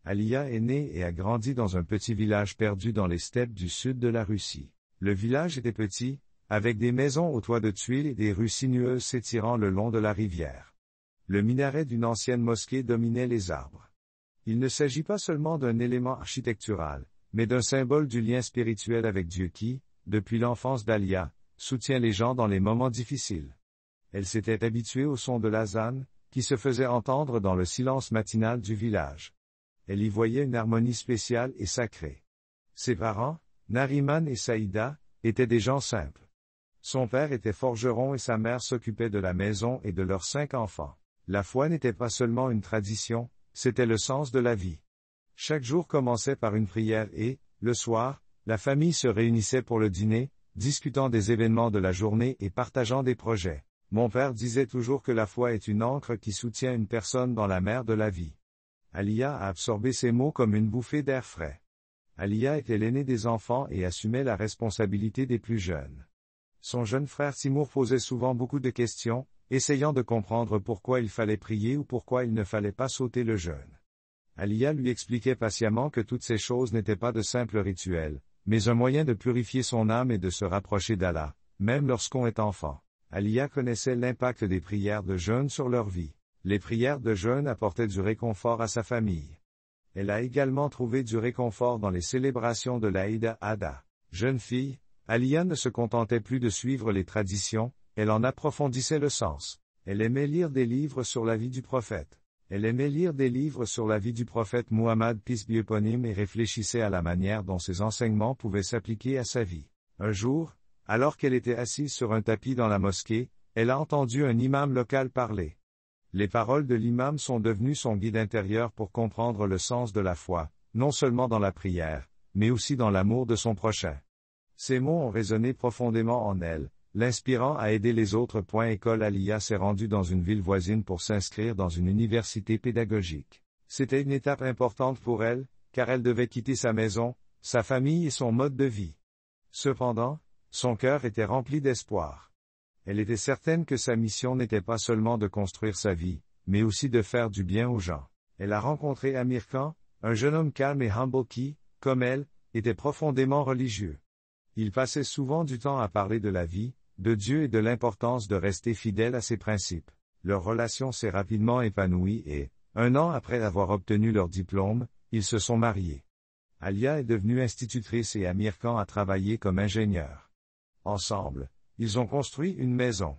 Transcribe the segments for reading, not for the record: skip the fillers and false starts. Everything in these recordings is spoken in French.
Aliya est née et a grandi dans un petit village perdu dans les steppes du sud de la Russie. Le village était petit, avec des maisons aux toits de tuiles et des rues sinueuses s'étirant le long de la rivière. Le minaret d'une ancienne mosquée dominait les arbres. Il ne s'agit pas seulement d'un élément architectural, mais d'un symbole du lien spirituel avec Dieu qui, depuis l'enfance d'Aliya, soutient les gens dans les moments difficiles. Elle s'était habituée au son de l'azan, qui se faisait entendre dans le silence matinal du village. Elle y voyait une harmonie spéciale et sacrée. Ses parents, Nariman et Saïda, étaient des gens simples. Son père était forgeron et sa mère s'occupait de la maison et de leurs 5 enfants. La foi n'était pas seulement une tradition, c'était le sens de la vie. Chaque jour commençait par une prière et, le soir, la famille se réunissait pour le dîner, discutant des événements de la journée et partageant des projets. Mon père disait toujours que la foi est une ancre qui soutient une personne dans la mer de la vie. Aliya a absorbé ces mots comme une bouffée d'air frais. Aliya était l'aîné des enfants et assumait la responsabilité des plus jeunes. Son jeune frère Timur posait souvent beaucoup de questions, essayant de comprendre pourquoi il fallait prier ou pourquoi il ne fallait pas sauter le jeûne. Aliya lui expliquait patiemment que toutes ces choses n'étaient pas de simples rituels, mais un moyen de purifier son âme et de se rapprocher d'Allah, même lorsqu'on est enfant. Aliya connaissait l'impact des prières de jeûne sur leur vie. Les prières de jeûne apportaient du réconfort à sa famille. Elle a également trouvé du réconfort dans les célébrations de l'Aïd al-Adha. Jeune fille, Aliya ne se contentait plus de suivre les traditions, elle en approfondissait le sens. Elle aimait lire des livres sur la vie du prophète. Muhammad peace be upon him et réfléchissait à la manière dont ses enseignements pouvaient s'appliquer à sa vie. Un jour, alors qu'elle était assise sur un tapis dans la mosquée, elle a entendu un imam local parler. Les paroles de l'imam sont devenues son guide intérieur pour comprendre le sens de la foi, non seulement dans la prière, mais aussi dans l'amour de son prochain. Ces mots ont résonné profondément en elle, l'inspirant à aider les autres. École Aliya s'est rendue dans une ville voisine pour s'inscrire dans une université pédagogique. C'était une étape importante pour elle, car elle devait quitter sa maison, sa famille et son mode de vie. Cependant, son cœur était rempli d'espoir. Elle était certaine que sa mission n'était pas seulement de construire sa vie, mais aussi de faire du bien aux gens. Elle a rencontré Amir Khan, un jeune homme calme et humble qui, comme elle, était profondément religieux. Il passait souvent du temps à parler de la vie, de Dieu et de l'importance de rester fidèle à ses principes. Leur relation s'est rapidement épanouie et, 1 an après avoir obtenu leur diplôme, ils se sont mariés. Aliya est devenue institutrice et Amir Khan a travaillé comme ingénieur. Ensemble, ils ont construit une maison.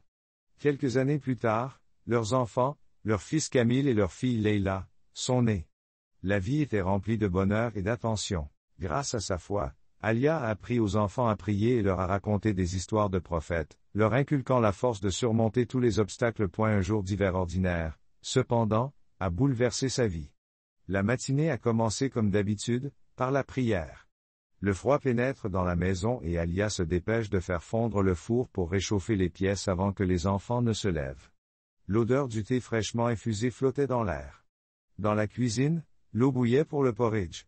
Quelques années plus tard, leurs enfants, leur fils Kamil et leur fille Leila, sont nés. La vie était remplie de bonheur et d'attention. Grâce à sa foi, Aliya a appris aux enfants à prier et leur a raconté des histoires de prophètes, leur inculquant la force de surmonter tous les obstacles. Un jour d'hiver ordinaire, cependant, a bouleversé sa vie. La matinée a commencé comme d'habitude, par la prière. Le froid pénètre dans la maison et Aliya se dépêche de faire fondre le four pour réchauffer les pièces avant que les enfants ne se lèvent. L'odeur du thé fraîchement infusé flottait dans l'air. Dans la cuisine, l'eau bouillait pour le porridge.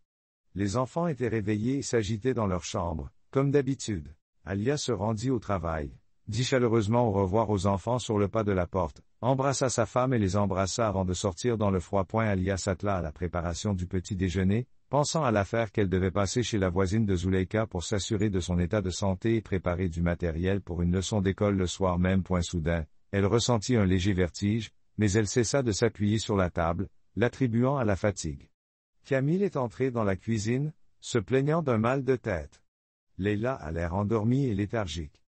Les enfants étaient réveillés et s'agitaient dans leur chambre, comme d'habitude. Aliya se rendit au travail, dit chaleureusement au revoir aux enfants sur le pas de la porte, embrassa sa femme et les embrassa avant de sortir dans le froid. Aliya s'attela à la préparation du petit déjeuner, pensant à l'affaire qu'elle devait passer chez la voisine de Zuleika pour s'assurer de son état de santé et préparer du matériel pour une leçon d'école le soir même. Soudain, elle ressentit un léger vertige, mais elle cessa de s'appuyer sur la table, l'attribuant à la fatigue. Kamil est entré dans la cuisine, se plaignant d'un mal de tête. Leila a l'air endormie et léthargique.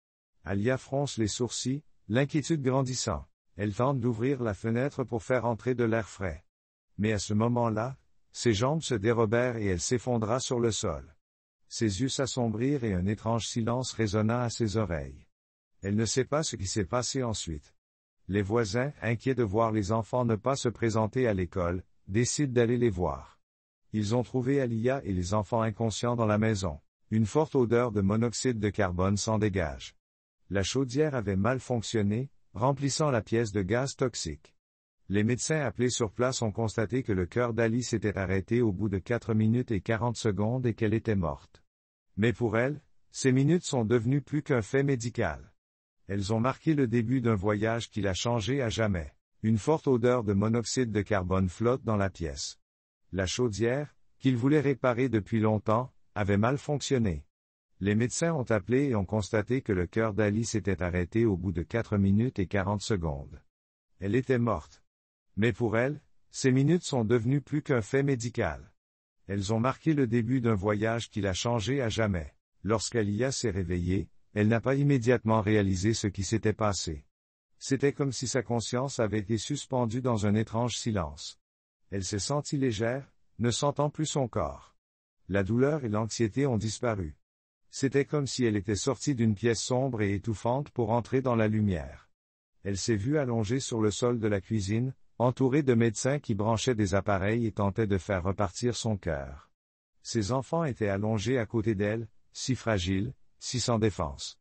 Aliya fronce les sourcils, l'inquiétude grandissant. Elle tente d'ouvrir la fenêtre pour faire entrer de l'air frais. Mais à ce moment-là, ses jambes se dérobèrent et elle s'effondra sur le sol. Ses yeux s'assombrirent et un étrange silence résonna à ses oreilles. Elle ne sait pas ce qui s'est passé ensuite. Les voisins, inquiets de voir les enfants ne pas se présenter à l'école, décident d'aller les voir. Ils ont trouvé Aliya et les enfants inconscients dans la maison. Une forte odeur de monoxyde de carbone s'en dégage. La chaudière avait mal fonctionné, remplissant la pièce de gaz toxique. Les médecins appelés sur place ont constaté que le cœur d'Ali s'était arrêté au bout de 4 minutes et 40 secondes et qu'elle était morte. Mais pour elle, ces minutes sont devenues plus qu'un fait médical. Elles ont marqué le début d'un voyage qui l'a changée à jamais. Une forte odeur de monoxyde de carbone flotte dans la pièce. La chaudière, qu'il voulait réparer depuis longtemps, avait mal fonctionné. Les médecins ont appelé et ont constaté que le cœur d'Ali s'était arrêté au bout de 4 minutes et 40 secondes. Elle était morte. Mais pour elle, ces minutes sont devenues plus qu'un fait médical. Elles ont marqué le début d'un voyage qui l'a changée à jamais. Lorsqu'Alia s'est réveillée, elle n'a pas immédiatement réalisé ce qui s'était passé. C'était comme si sa conscience avait été suspendue dans un étrange silence. Elle s'est sentie légère, ne sentant plus son corps. La douleur et l'anxiété ont disparu. C'était comme si elle était sortie d'une pièce sombre et étouffante pour entrer dans la lumière. Elle s'est vue allongée sur le sol de la cuisine, entourée de médecins qui branchaient des appareils et tentaient de faire repartir son cœur. Ses enfants étaient allongés à côté d'elle, si fragiles, si sans défense.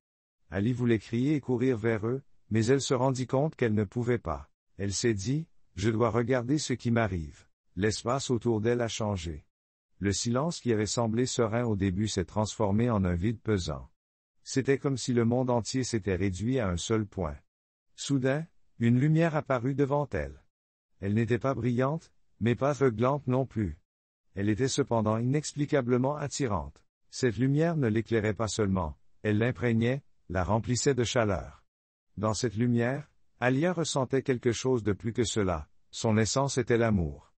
Ali voulait crier et courir vers eux, mais elle se rendit compte qu'elle ne pouvait pas. Elle s'est dit, « Je dois regarder ce qui m'arrive ». L'espace autour d'elle a changé. Le silence qui avait semblé serein au début s'est transformé en un vide pesant. C'était comme si le monde entier s'était réduit à un seul point. Soudain, une lumière apparut devant elle. Elle n'était pas brillante, mais pas aveuglante non plus. Elle était cependant inexplicablement attirante. Cette lumière ne l'éclairait pas seulement, elle l'imprégnait, la remplissait de chaleur. Dans cette lumière, Alia ressentait quelque chose de plus que cela, son essence était l'amour.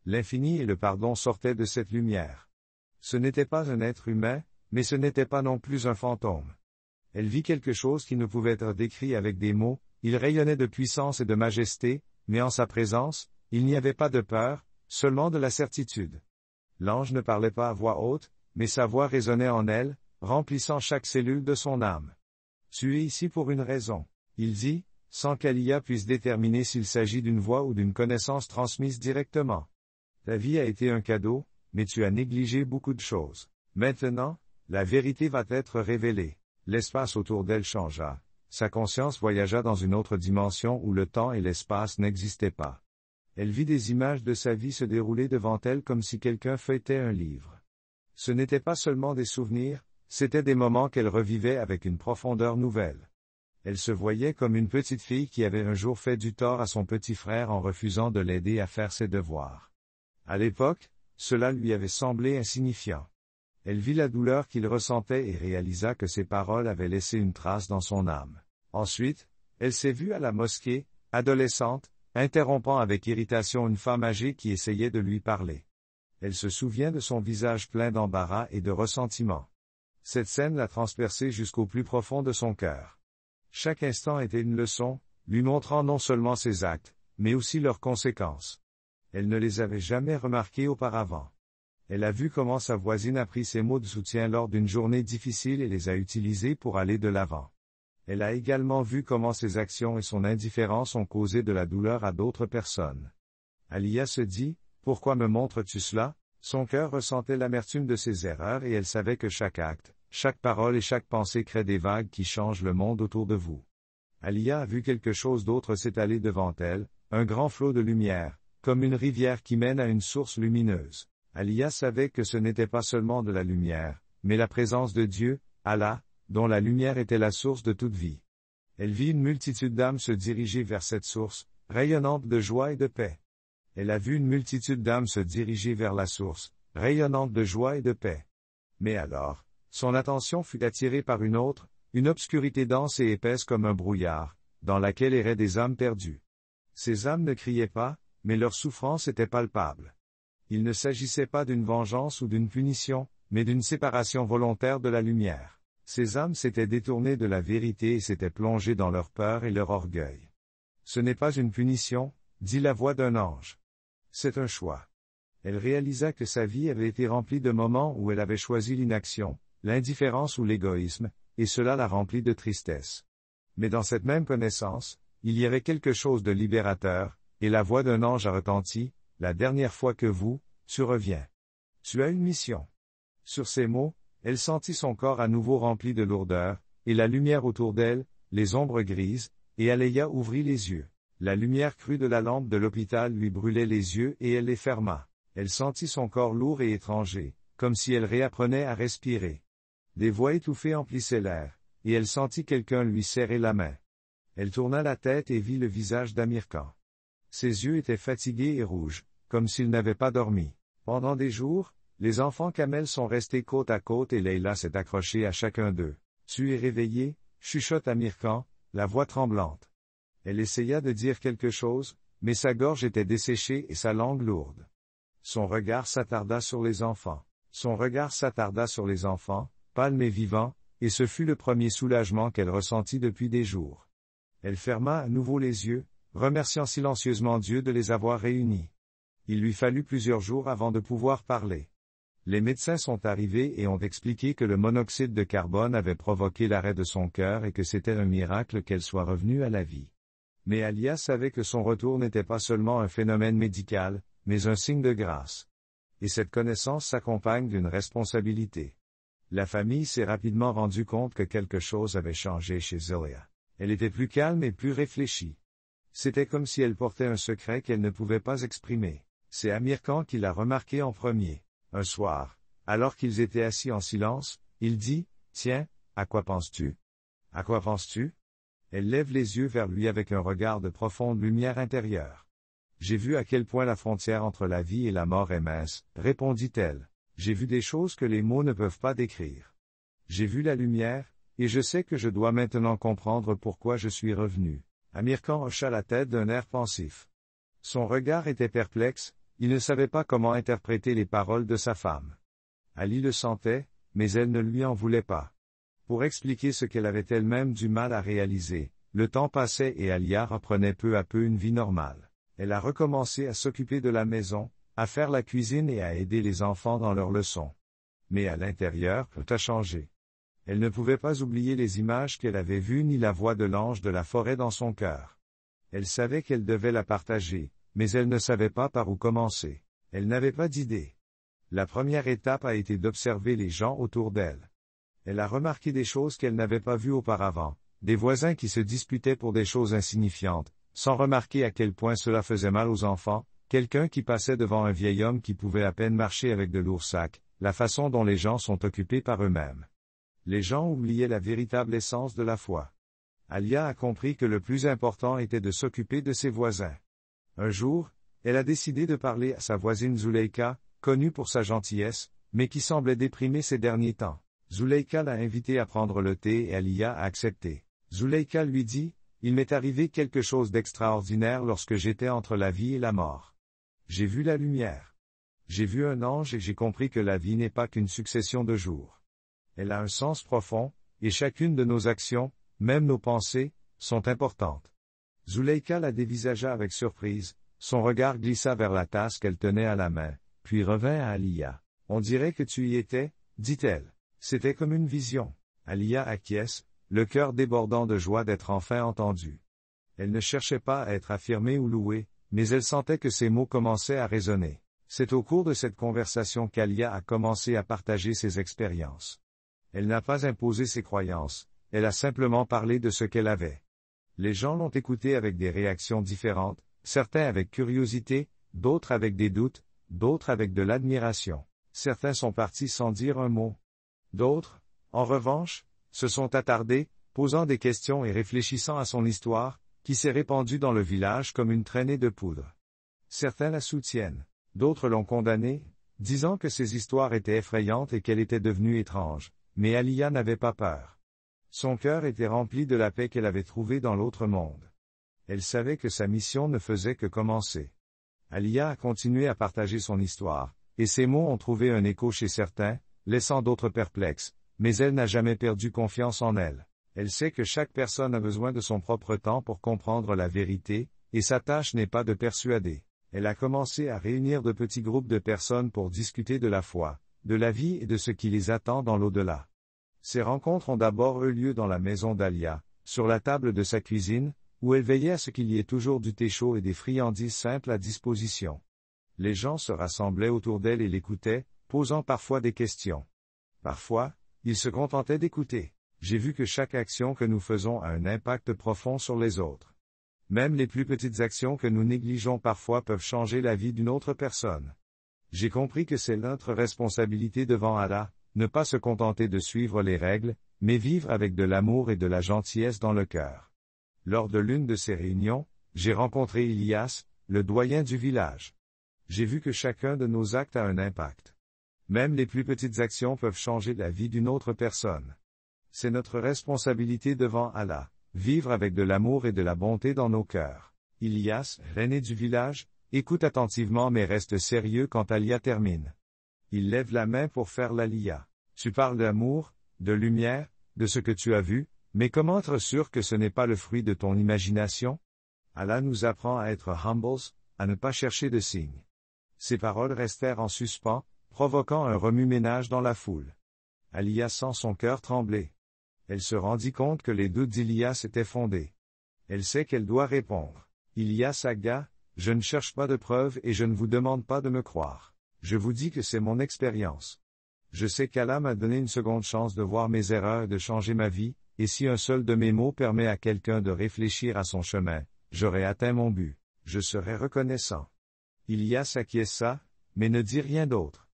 L'infini et le pardon sortaient de cette lumière. Ce n'était pas un être humain, mais ce n'était pas non plus un fantôme. Elle vit quelque chose qui ne pouvait être décrit avec des mots, il rayonnait de puissance et de majesté, mais en sa présence, il n'y avait pas de peur, seulement de la certitude. L'ange ne parlait pas à voix haute, mais sa voix résonnait en elle, remplissant chaque cellule de son âme. « Tu es ici pour une raison. » Il dit, sans qu'Alia puisse déterminer s'il s'agit d'une voix ou d'une connaissance transmise directement. Ta vie a été un cadeau, mais tu as négligé beaucoup de choses. Maintenant, la vérité va être révélée. L'espace autour d'elle changea. Sa conscience voyagea dans une autre dimension où le temps et l'espace n'existaient pas. Elle vit des images de sa vie se dérouler devant elle comme si quelqu'un feuilletait un livre. Ce n'étaient pas seulement des souvenirs, c'étaient des moments qu'elle revivait avec une profondeur nouvelle. Elle se voyait comme une petite fille qui avait un jour fait du tort à son petit frère en refusant de l'aider à faire ses devoirs. À l'époque, cela lui avait semblé insignifiant. Elle vit la douleur qu'il ressentait et réalisa que ses paroles avaient laissé une trace dans son âme. Ensuite, elle s'est vue à la mosquée, adolescente, interrompant avec irritation une femme âgée qui essayait de lui parler. Elle se souvient de son visage plein d'embarras et de ressentiment. Cette scène l'a transpercé jusqu'au plus profond de son cœur. Chaque instant était une leçon, lui montrant non seulement ses actes, mais aussi leurs conséquences. Elle ne les avait jamais remarqués auparavant. Elle a vu comment sa voisine a pris ses mots de soutien lors d'une journée difficile et les a utilisés pour aller de l'avant. Elle a également vu comment ses actions et son indifférence ont causé de la douleur à d'autres personnes. Alia se dit, « Pourquoi me montres-tu cela ?» Son cœur ressentait l'amertume de ses erreurs et elle savait que chaque acte, chaque parole et chaque pensée crée des vagues qui changent le monde autour de vous. Alia a vu quelque chose d'autre s'étaler devant elle, un grand flot de lumière, comme une rivière qui mène à une source lumineuse. Alia savait que ce n'était pas seulement de la lumière, mais la présence de Dieu, Allah, dont la lumière était la source de toute vie. Elle vit une multitude d'âmes se diriger vers cette source, rayonnante de joie et de paix. Elle a vu une multitude d'âmes se diriger vers la source, rayonnante de joie et de paix. Mais alors, son attention fut attirée par une autre, une obscurité dense et épaisse comme un brouillard, dans laquelle erraient des âmes perdues. Ces âmes ne criaient pas, mais leur souffrance était palpable. Il ne s'agissait pas d'une vengeance ou d'une punition, mais d'une séparation volontaire de la lumière. Ces âmes s'étaient détournées de la vérité et s'étaient plongées dans leur peur et leur orgueil. Ce n'est pas une punition, dit la voix d'un ange. C'est un choix. Elle réalisa que sa vie avait été remplie de moments où elle avait choisi l'inaction, l'indifférence ou l'égoïsme, et cela la remplit de tristesse. Mais dans cette même connaissance, il y avait quelque chose de libérateur, et la voix d'un ange a retenti, « La dernière fois que tu reviens. Tu as une mission. » Sur ces mots, elle sentit son corps à nouveau rempli de lourdeur, et la lumière autour d'elle, les ombres grises, et Alia ouvrit les yeux. La lumière crue de la lampe de l'hôpital lui brûlait les yeux et elle les ferma. Elle sentit son corps lourd et étranger, comme si elle réapprenait à respirer. Des voix étouffées emplissaient l'air, et elle sentit quelqu'un lui serrer la main. Elle tourna la tête et vit le visage d'Amir Khan. Ses yeux étaient fatigués et rouges, comme s'il n'avait pas dormi. Pendant des jours, les enfants camels sont restés côte à côte et Leila s'est accrochée à chacun d'eux. Tu es réveillé, chuchote Amirkan, la voix tremblante. Elle essaya de dire quelque chose, mais sa gorge était desséchée et sa langue lourde. Son regard s'attarda sur les enfants. Pâle mais vivant, et ce fut le premier soulagement qu'elle ressentit depuis des jours. Elle ferma à nouveau les yeux, remerciant silencieusement Dieu de les avoir réunis. Il lui fallut plusieurs jours avant de pouvoir parler. Les médecins sont arrivés et ont expliqué que le monoxyde de carbone avait provoqué l'arrêt de son cœur et que c'était un miracle qu'elle soit revenue à la vie. Mais Alia savait que son retour n'était pas seulement un phénomène médical, mais un signe de grâce. Et cette connaissance s'accompagne d'une responsabilité. La famille s'est rapidement rendue compte que quelque chose avait changé chez Zelia. Elle était plus calme et plus réfléchie. C'était comme si elle portait un secret qu'elle ne pouvait pas exprimer. C'est Amirkan qui l'a remarqué en premier. Un soir, alors qu'ils étaient assis en silence, il dit, « Tiens, à quoi penses-tu? » « À quoi penses-tu » Elle lève les yeux vers lui avec un regard de profonde lumière intérieure. « J'ai vu à quel point la frontière entre la vie et la mort est mince, » répondit-elle. « J'ai vu des choses que les mots ne peuvent pas décrire. J'ai vu la lumière, et je sais que je dois maintenant comprendre pourquoi je suis revenu. » Amirkan hocha la tête d'un air pensif. Son regard était perplexe, il ne savait pas comment interpréter les paroles de sa femme. Ali le sentait, mais elle ne lui en voulait pas. Pour expliquer ce qu'elle avait elle-même du mal à réaliser, le temps passait et Alia reprenait peu à peu une vie normale. Elle a recommencé à s'occuper de la maison, à faire la cuisine et à aider les enfants dans leurs leçons. Mais à l'intérieur, tout a changé. Elle ne pouvait pas oublier les images qu'elle avait vues ni la voix de l'ange de la forêt dans son cœur. Elle savait qu'elle devait la partager, mais elle ne savait pas par où commencer. Elle n'avait pas d'idée. La première étape a été d'observer les gens autour d'elle. Elle a remarqué des choses qu'elle n'avait pas vues auparavant, des voisins qui se disputaient pour des choses insignifiantes, sans remarquer à quel point cela faisait mal aux enfants, quelqu'un qui passait devant un vieil homme qui pouvait à peine marcher avec de lourds sacs, la façon dont les gens sont occupés par eux-mêmes. Les gens oubliaient la véritable essence de la foi. Alia a compris que le plus important était de s'occuper de ses voisins. Un jour, elle a décidé de parler à sa voisine Zuleika, connue pour sa gentillesse, mais qui semblait déprimée ces derniers temps. Zuleika l'a invitée à prendre le thé et Alia a accepté. Zuleika lui dit, « Il m'est arrivé quelque chose d'extraordinaire lorsque j'étais entre la vie et la mort. J'ai vu la lumière. J'ai vu un ange et j'ai compris que la vie n'est pas qu'une succession de jours. Elle a un sens profond, et chacune de nos actions, même nos pensées, sont importantes. » Zuleika la dévisagea avec surprise, son regard glissa vers la tasse qu'elle tenait à la main, puis revint à Alia. « On dirait que tu y étais, » dit-elle. C'était comme une vision. Alia acquiesce, le cœur débordant de joie d'être enfin entendue. Elle ne cherchait pas à être affirmée ou louée, mais elle sentait que ses mots commençaient à résonner. C'est au cours de cette conversation qu'Alia a commencé à partager ses expériences. Elle n'a pas imposé ses croyances, elle a simplement parlé de ce qu'elle avait. Les gens l'ont écoutée avec des réactions différentes, certains avec curiosité, d'autres avec des doutes, d'autres avec de l'admiration. Certains sont partis sans dire un mot. D'autres, en revanche, se sont attardés, posant des questions et réfléchissant à son histoire, qui s'est répandue dans le village comme une traînée de poudre. Certains la soutiennent. D'autres l'ont condamnée, disant que ses histoires étaient effrayantes et qu'elle était devenue étrange. Mais Alia n'avait pas peur. Son cœur était rempli de la paix qu'elle avait trouvée dans l'autre monde. Elle savait que sa mission ne faisait que commencer. Alia a continué à partager son histoire, et ses mots ont trouvé un écho chez certains, laissant d'autres perplexes, mais elle n'a jamais perdu confiance en elle. Elle sait que chaque personne a besoin de son propre temps pour comprendre la vérité, et sa tâche n'est pas de persuader. Elle a commencé à réunir de petits groupes de personnes pour discuter de la foi, de la vie et de ce qui les attend dans l'au-delà. Ces rencontres ont d'abord eu lieu dans la maison d'Alia, sur la table de sa cuisine, où elle veillait à ce qu'il y ait toujours du thé chaud et des friandises simples à disposition. Les gens se rassemblaient autour d'elle et l'écoutaient, posant parfois des questions. Parfois, ils se contentaient d'écouter. J'ai vu que chaque action que nous faisons a un impact profond sur les autres. Même les plus petites actions que nous négligeons parfois peuvent changer la vie d'une autre personne. J'ai compris que c'est notre responsabilité devant Allah, ne pas se contenter de suivre les règles, mais vivre avec de l'amour et de la gentillesse dans le cœur. Lors de l'une de ces réunions, j'ai rencontré Ilias, le doyen du village. J'ai vu que chacun de nos actes a un impact. Même les plus petites actions peuvent changer la vie d'une autre personne. C'est notre responsabilité devant Allah, vivre avec de l'amour et de la bonté dans nos cœurs. Ilyas, l'aîné du village, écoute attentivement mais reste sérieux quand Alia termine. Il lève la main pour faire l'Aliya. Tu parles d'amour, de lumière, de ce que tu as vu, mais comment être sûr que ce n'est pas le fruit de ton imagination? Allah nous apprend à être humbles, à ne pas chercher de signes. Ces paroles restèrent en suspens, provoquant un remue-ménage dans la foule. Alia sent son cœur trembler. Elle se rendit compte que les doutes d'Ilyas étaient fondés. Elle sait qu'elle doit répondre. Ilyas Aga, je ne cherche pas de preuves et je ne vous demande pas de me croire. Je vous dis que c'est mon expérience. Je sais qu'Allah m'a donné une seconde chance de voir mes erreurs et de changer ma vie, et si un seul de mes mots permet à quelqu'un de réfléchir à son chemin, j'aurai atteint mon but. Je serai reconnaissant. Ilyas acquiesça, mais ne dit rien d'autre.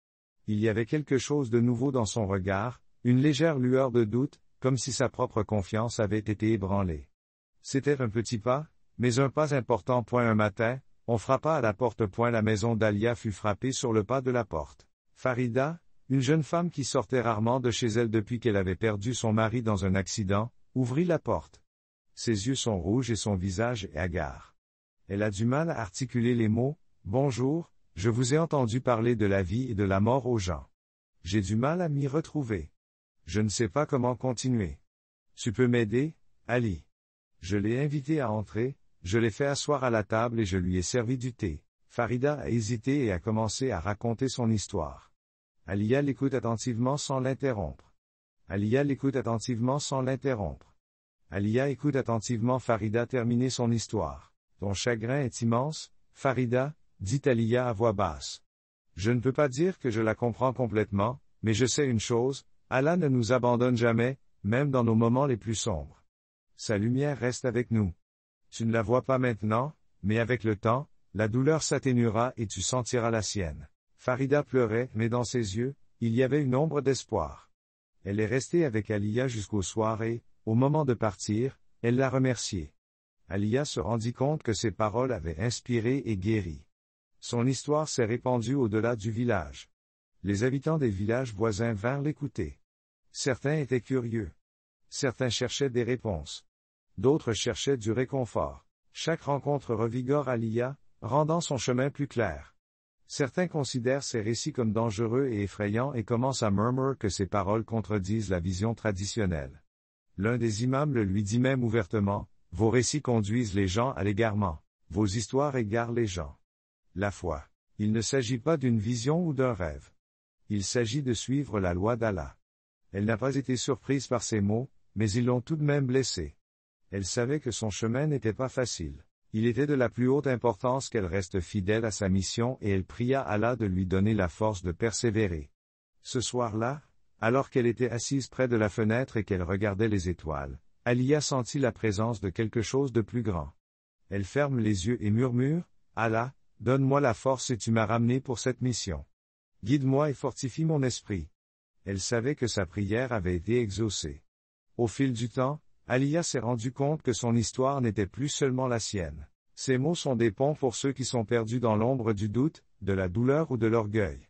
Il y avait quelque chose de nouveau dans son regard, une légère lueur de doute, comme si sa propre confiance avait été ébranlée. C'était un petit pas, mais un pas important. Un matin, on frappa à la porte. La maison d'Alia fut frappée sur le pas de la porte. Farida, une jeune femme qui sortait rarement de chez elle depuis qu'elle avait perdu son mari dans un accident, ouvrit la porte. Ses yeux sont rouges et son visage est hagard. Elle a du mal à articuler les mots « Bonjour, je vous ai entendu parler de la vie et de la mort aux gens. J'ai du mal à m'y retrouver. Je ne sais pas comment continuer. Tu peux m'aider, Ali ?» Je l'ai invité à entrer, je l'ai fait asseoir à la table et je lui ai servi du thé. Farida a hésité et a commencé à raconter son histoire. Alia l'écoute attentivement sans l'interrompre. Alia l'écoute attentivement sans l'interrompre. Alia écoute attentivement Farida terminer son histoire. Ton chagrin est immense, Farida, dit Alia à voix basse. Je ne peux pas dire que je la comprends complètement, mais je sais une chose, Allah ne nous abandonne jamais, même dans nos moments les plus sombres. Sa lumière reste avec nous. Tu ne la vois pas maintenant, mais avec le temps, la douleur s'atténuera et tu sentiras la sienne. Farida pleurait, mais dans ses yeux, il y avait une ombre d'espoir. Elle est restée avec Alia jusqu'au soir et, au moment de partir, elle l'a remercié. Alia se rendit compte que ses paroles avaient inspiré et guéri. Son histoire s'est répandue au-delà du village. Les habitants des villages voisins vinrent l'écouter. Certains étaient curieux. Certains cherchaient des réponses. D'autres cherchaient du réconfort. Chaque rencontre revigore Alia, rendant son chemin plus clair. Certains considèrent ces récits comme dangereux et effrayants et commencent à murmurer que ces paroles contredisent la vision traditionnelle. L'un des imams le lui dit même ouvertement, « Vos récits conduisent les gens à l'égarement. Vos histoires égarent les gens. » La foi. Il ne s'agit pas d'une vision ou d'un rêve. Il s'agit de suivre la loi d'Allah. Elle n'a pas été surprise par ces mots, mais ils l'ont tout de même blessée. Elle savait que son chemin n'était pas facile. Il était de la plus haute importance qu'elle reste fidèle à sa mission et elle pria Allah de lui donner la force de persévérer. Ce soir-là, alors qu'elle était assise près de la fenêtre et qu'elle regardait les étoiles, Alia sentit la présence de quelque chose de plus grand. Elle ferme les yeux et murmure, « Allah, donne-moi la force et tu m'as ramené pour cette mission. Guide-moi et fortifie mon esprit. » Elle savait que sa prière avait été exaucée. Au fil du temps, Alia s'est rendu compte que son histoire n'était plus seulement la sienne. Ces mots sont des ponts pour ceux qui sont perdus dans l'ombre du doute, de la douleur ou de l'orgueil.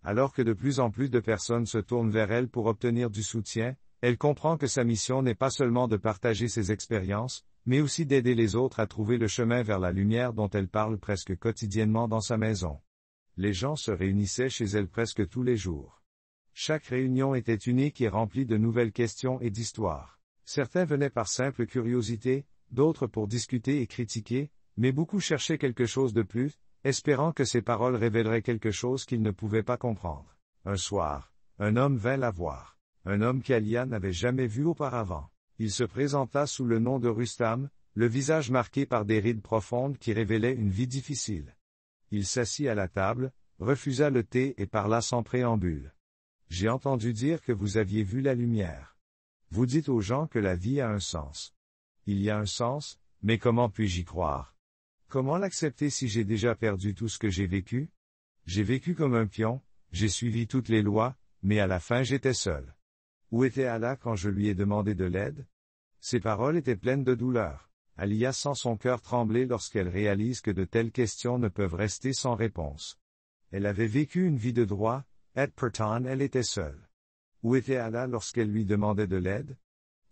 Alors que de plus en plus de personnes se tournent vers elle pour obtenir du soutien, elle comprend que sa mission n'est pas seulement de partager ses expériences, mais aussi d'aider les autres à trouver le chemin vers la lumière dont elle parle presque quotidiennement dans sa maison. Les gens se réunissaient chez elle presque tous les jours. Chaque réunion était unique et remplie de nouvelles questions et d'histoires. Certains venaient par simple curiosité, d'autres pour discuter et critiquer, mais beaucoup cherchaient quelque chose de plus, espérant que ces paroles révéleraient quelque chose qu'ils ne pouvaient pas comprendre. Un soir, un homme vint la voir. Un homme qu'Alia n'avait jamais vu auparavant. Il se présenta sous le nom de Rustam, le visage marqué par des rides profondes qui révélaient une vie difficile. Il s'assit à la table, refusa le thé et parla sans préambule. « J'ai entendu dire que vous aviez vu la lumière. Vous dites aux gens que la vie a un sens. Il y a un sens, mais comment puis-je y croire? Comment l'accepter si j'ai déjà perdu tout ce que j'ai vécu? J'ai vécu comme un pion, j'ai suivi toutes les lois, mais à la fin j'étais seul. Où était Allah quand je lui ai demandé de l'aide? » Ces paroles étaient pleines de douleur. Alia sent son cœur trembler lorsqu'elle réalise que de telles questions ne peuvent rester sans réponse. Elle avait vécu une vie de droit, et pourtant elle était seule. Où était Allah lorsqu'elle lui demandait de l'aide?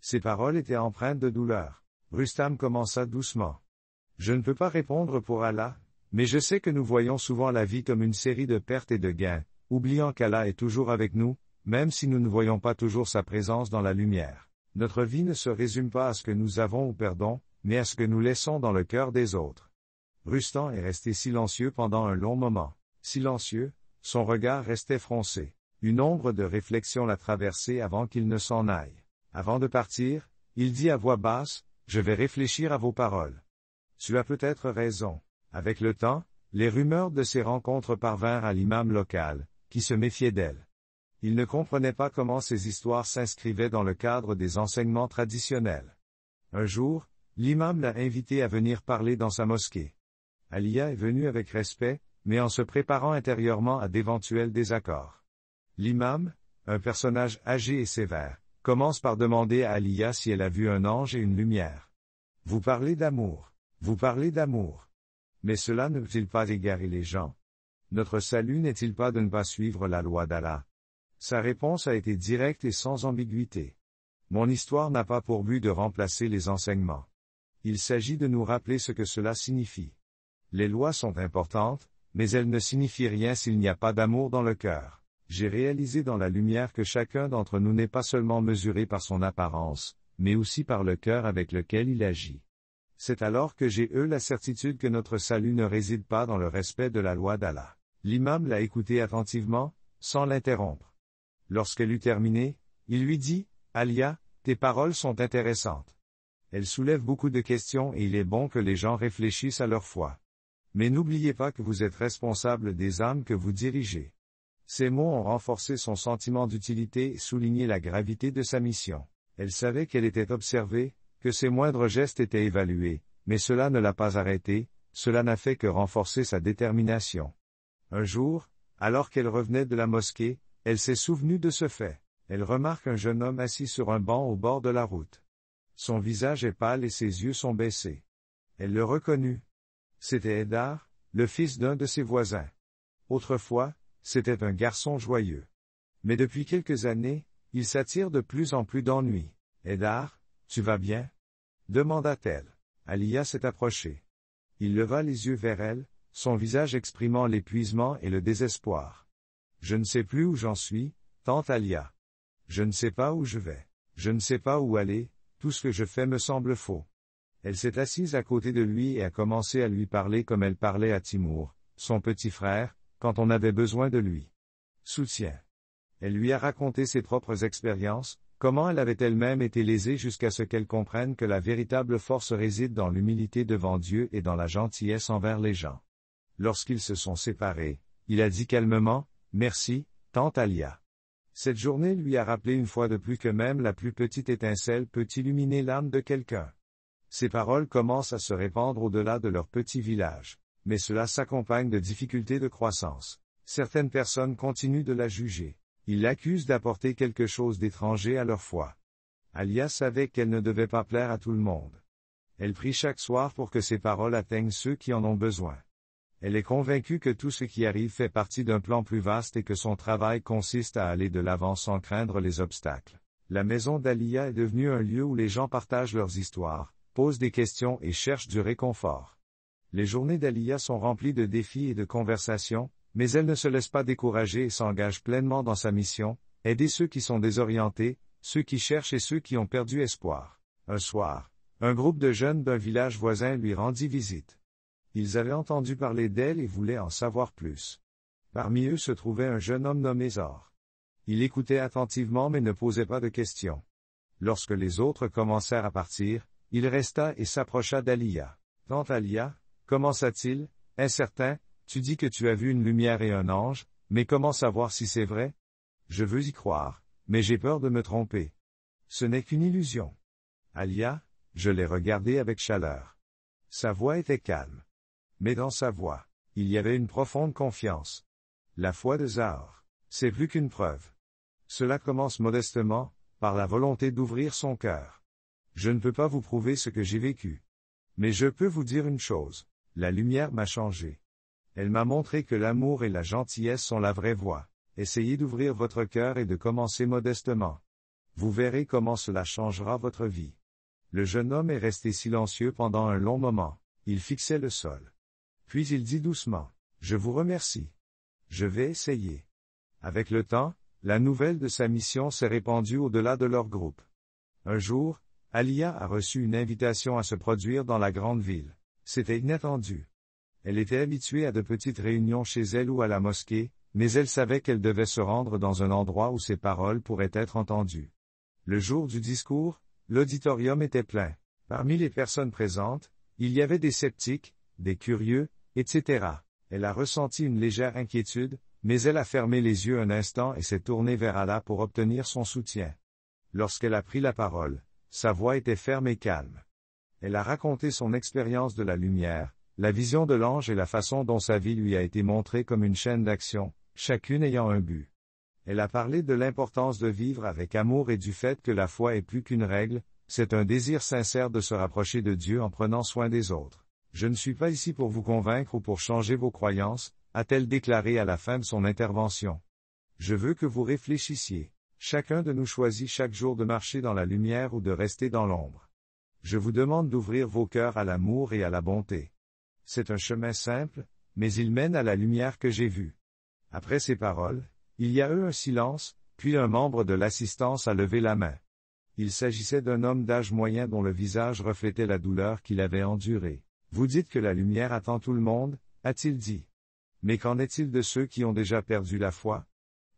Ses paroles étaient empreintes de douleur. Rustam commença doucement. Je ne peux pas répondre pour Allah, mais je sais que nous voyons souvent la vie comme une série de pertes et de gains, oubliant qu'Allah est toujours avec nous, même si nous ne voyons pas toujours sa présence dans la lumière. Notre vie ne se résume pas à ce que nous avons ou perdons, mais à ce que nous laissons dans le cœur des autres. Rustam est resté silencieux pendant un long moment. Silencieux, son regard restait froncé. Une ombre de réflexion l'a traversé avant qu'il ne s'en aille. Avant de partir, il dit à voix basse, « Je vais réfléchir à vos paroles. » Tu as peut-être raison. Avec le temps, les rumeurs de ces rencontres parvinrent à l'imam local, qui se méfiait d'elle. Il ne comprenait pas comment ces histoires s'inscrivaient dans le cadre des enseignements traditionnels. Un jour, l'imam l'a invité à venir parler dans sa mosquée. Alia est venue avec respect, mais en se préparant intérieurement à d'éventuels désaccords. L'imam, un personnage âgé et sévère, commence par demander à Alia si elle a vu un ange et une lumière. Vous parlez d'amour. Vous parlez d'amour. Mais cela ne peut-il pas égarer les gens? Notre salut n'est-il pas de ne pas suivre la loi d'Allah? Sa réponse a été directe et sans ambiguïté. Mon histoire n'a pas pour but de remplacer les enseignements. Il s'agit de nous rappeler ce que cela signifie. Les lois sont importantes, mais elles ne signifient rien s'il n'y a pas d'amour dans le cœur. J'ai réalisé dans la lumière que chacun d'entre nous n'est pas seulement mesuré par son apparence, mais aussi par le cœur avec lequel il agit. C'est alors que j'ai eu la certitude que notre salut ne réside pas dans le respect de la loi d'Allah. L'imam l'a écouté attentivement, sans l'interrompre. Lorsqu'elle eut terminé, il lui dit, « Alia, tes paroles sont intéressantes. Elles soulèvent beaucoup de questions et il est bon que les gens réfléchissent à leur foi. Mais n'oubliez pas que vous êtes responsable des âmes que vous dirigez. » Ces mots ont renforcé son sentiment d'utilité et souligné la gravité de sa mission. Elle savait qu'elle était observée, que ses moindres gestes étaient évalués, mais cela ne l'a pas arrêtée, cela n'a fait que renforcer sa détermination. Un jour, alors qu'elle revenait de la mosquée, elle s'est souvenue de ce fait. Elle remarque un jeune homme assis sur un banc au bord de la route. Son visage est pâle et ses yeux sont baissés. Elle le reconnut. C'était Haidar, le fils d'un de ses voisins. Autrefois, c'était un garçon joyeux. Mais depuis quelques années, il s'attire de plus en plus d'ennuis. Haidar, tu vas bien? Demanda-t-elle. Alia s'est approchée. Il leva les yeux vers elle, son visage exprimant l'épuisement et le désespoir. Je ne sais plus où j'en suis, tante Alia. Je ne sais pas où je vais. Je ne sais pas où aller, tout ce que je fais me semble faux. Elle s'est assise à côté de lui et a commencé à lui parler comme elle parlait à Timour, son petit frère, quand on avait besoin de lui. Soutien. Elle lui a raconté ses propres expériences, comment elle avait elle-même été lésée jusqu'à ce qu'elle comprenne que la véritable force réside dans l'humilité devant Dieu et dans la gentillesse envers les gens. Lorsqu'ils se sont séparés, il a dit calmement, « Merci, tante Alia. » Cette journée lui a rappelé une fois de plus que même la plus petite étincelle peut illuminer l'âme de quelqu'un. Ces paroles commencent à se répandre au-delà de leur petit village, mais cela s'accompagne de difficultés de croissance. Certaines personnes continuent de la juger. Ils l'accusent d'apporter quelque chose d'étranger à leur foi. Alia savait qu'elle ne devait pas plaire à tout le monde. Elle prie chaque soir pour que ses paroles atteignent ceux qui en ont besoin. Elle est convaincue que tout ce qui arrive fait partie d'un plan plus vaste et que son travail consiste à aller de l'avant sans craindre les obstacles. La maison d'Alia est devenue un lieu où les gens partagent leurs histoires, posent des questions et cherchent du réconfort. Les journées d'Alia sont remplies de défis et de conversations, mais elle ne se laisse pas décourager et s'engage pleinement dans sa mission, aider ceux qui sont désorientés, ceux qui cherchent et ceux qui ont perdu espoir. Un soir, un groupe de jeunes d'un village voisin lui rendit visite. Ils avaient entendu parler d'elle et voulaient en savoir plus. Parmi eux se trouvait un jeune homme nommé Zor. Il écoutait attentivement mais ne posait pas de questions. Lorsque les autres commencèrent à partir, il resta et s'approcha d'Alia. « Tante Alia, commença-t-il, incertain, tu dis que tu as vu une lumière et un ange, mais comment savoir si c'est vrai? Je veux y croire, mais j'ai peur de me tromper. Ce n'est qu'une illusion. » Alia, je l'ai regardé avec chaleur. Sa voix était calme. Mais dans sa voix, il y avait une profonde confiance. La foi de Zahor, c'est plus qu'une preuve. Cela commence modestement, par la volonté d'ouvrir son cœur. Je ne peux pas vous prouver ce que j'ai vécu. Mais je peux vous dire une chose. La lumière m'a changé. Elle m'a montré que l'amour et la gentillesse sont la vraie voie. Essayez d'ouvrir votre cœur et de commencer modestement. Vous verrez comment cela changera votre vie. Le jeune homme est resté silencieux pendant un long moment. Il fixait le sol. Puis il dit doucement, « Je vous remercie. Je vais essayer. » Avec le temps, la nouvelle de sa mission s'est répandue au-delà de leur groupe. Un jour, Alia a reçu une invitation à se produire dans la grande ville. C'était inattendu. Elle était habituée à de petites réunions chez elle ou à la mosquée, mais elle savait qu'elle devait se rendre dans un endroit où ses paroles pourraient être entendues. Le jour du discours, l'auditorium était plein. Parmi les personnes présentes, il y avait des sceptiques, des curieux, etc. Elle a ressenti une légère inquiétude, mais elle a fermé les yeux un instant et s'est tournée vers Allah pour obtenir son soutien. Lorsqu'elle a pris la parole, sa voix était ferme et calme. Elle a raconté son expérience de la lumière, la vision de l'ange et la façon dont sa vie lui a été montrée comme une chaîne d'action, chacune ayant un but. Elle a parlé de l'importance de vivre avec amour et du fait que la foi est plus qu'une règle, c'est un désir sincère de se rapprocher de Dieu en prenant soin des autres. Je ne suis pas ici pour vous convaincre ou pour changer vos croyances, a-t-elle déclaré à la fin de son intervention. Je veux que vous réfléchissiez. Chacun de nous choisit chaque jour de marcher dans la lumière ou de rester dans l'ombre. Je vous demande d'ouvrir vos cœurs à l'amour et à la bonté. C'est un chemin simple, mais il mène à la lumière que j'ai vue. Après ces paroles, il y a eu un silence, puis un membre de l'assistance a levé la main. Il s'agissait d'un homme d'âge moyen dont le visage reflétait la douleur qu'il avait endurée. Vous dites que la lumière attend tout le monde, a-t-il dit. Mais qu'en est-il de ceux qui ont déjà perdu la foi?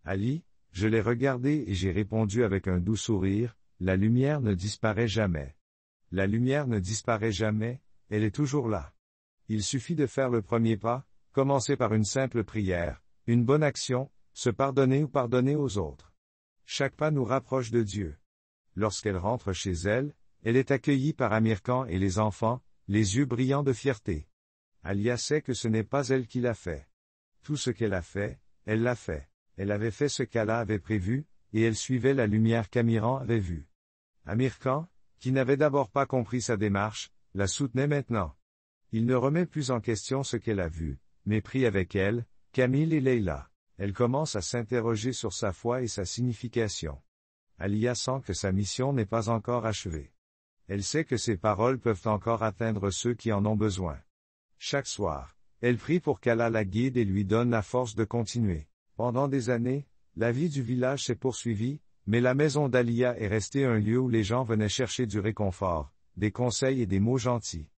Ali, je l'ai regardé et j'ai répondu avec un doux sourire, la lumière ne disparaît jamais. La lumière ne disparaît jamais, elle est toujours là. Il suffit de faire le premier pas, commencer par une simple prière, une bonne action, se pardonner ou pardonner aux autres. Chaque pas nous rapproche de Dieu. Lorsqu'elle rentre chez elle, elle est accueillie par Amir Khan et les enfants, les yeux brillants de fierté. Alia sait que ce n'est pas elle qui l'a fait. Tout ce qu'elle a fait, elle l'a fait. Elle avait fait ce qu'Allah avait prévu, et elle suivait la lumière qu'Amiran avait vue. Amir Khan, qui n'avait d'abord pas compris sa démarche, la soutenait maintenant. Il ne remet plus en question ce qu'elle a vu, mais prie avec elle, Camille et Leila. Elle commence à s'interroger sur sa foi et sa signification. Alia sent que sa mission n'est pas encore achevée. Elle sait que ses paroles peuvent encore atteindre ceux qui en ont besoin. Chaque soir, elle prie pour qu'Allah la guide et lui donne la force de continuer. Pendant des années, la vie du village s'est poursuivie, mais la maison d'Alia est restée un lieu où les gens venaient chercher du réconfort, des conseils et des mots gentils.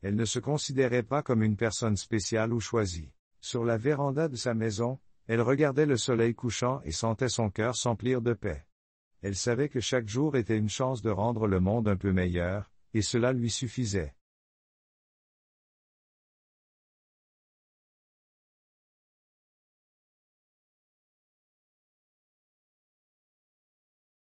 Elle ne se considérait pas comme une personne spéciale ou choisie. Sur la véranda de sa maison, elle regardait le soleil couchant et sentait son cœur s'emplir de paix. Elle savait que chaque jour était une chance de rendre le monde un peu meilleur, et cela lui suffisait.